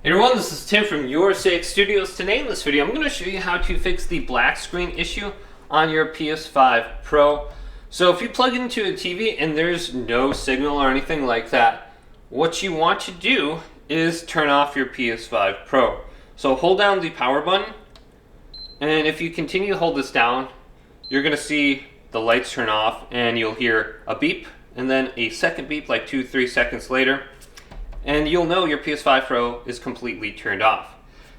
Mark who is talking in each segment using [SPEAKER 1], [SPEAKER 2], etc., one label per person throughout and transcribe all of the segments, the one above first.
[SPEAKER 1] Hey everyone, this is Tim from Your Six Studios. Today in this video, I'm going to show you how to fix the black screen issue on your PS5 Pro. So if you plug it into a TV and there's no signal or anything like that, what you want to do is turn off your PS5 Pro. So hold down the power button, and if you continue to hold this down, you're going to see the lights turn off and you'll hear a beep and then a second beep like 2-3 seconds later. And you'll know your PS5 Pro is completely turned off.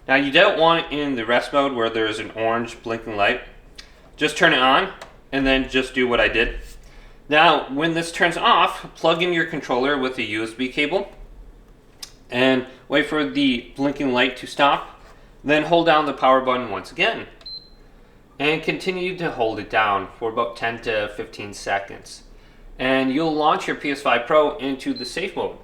[SPEAKER 1] Now you don't want it in the rest mode where there's an orange blinking light. Just turn it on and then just do what I did. Now when this turns off, plug in your controller with a USB cable and wait for the blinking light to stop. Then hold down the power button once again and continue to hold it down for about 10 to 15 seconds. And you'll launch your PS5 Pro into the safe mode.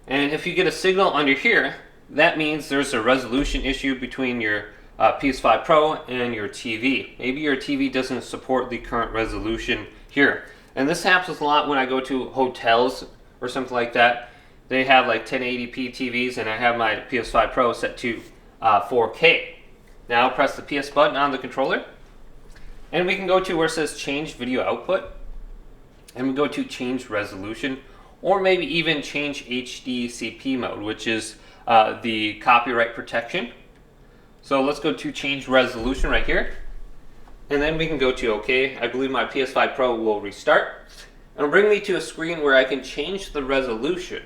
[SPEAKER 1] And if you get a signal under here, that means there's a resolution issue between your PS5 Pro and your TV. Maybe your TV doesn't support the current resolution here. And this happens a lot when I go to hotels or something like that. They have like 1080p TVs and I have my PS5 Pro set to 4K. Now press the PS button on the controller and we can go to where it says change video output and we go to change resolution, or maybe even change HDCP mode, which is the copyright protection. So let's go to change resolution right here. And then we can go to OK. I believe my PS5 Pro will restart. And it'll bring me to a screen where I can change the resolution.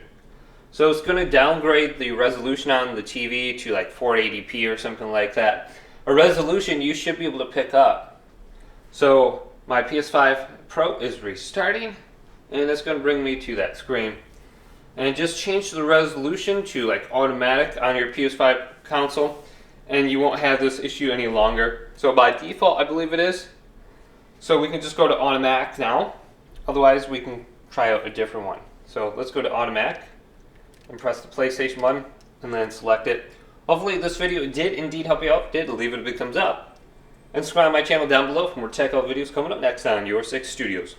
[SPEAKER 1] So it's going to downgrade the resolution on the TV to like 480p or something like that. A resolution you should be able to pick up. So my PS5 Pro is restarting. And it's going to bring me to that screen. And just change the resolution to like automatic on your PS5 console and you won't have this issue any longer. So by default I believe it is. So we can just go to automatic now. Otherwise we can try out a different one. So let's go to automatic and press the PlayStation button and then select it. Hopefully this video did indeed help you out. If it did, leave it a big thumbs up. And subscribe to my channel down below for more tech out videos coming up next on Your Six Studios.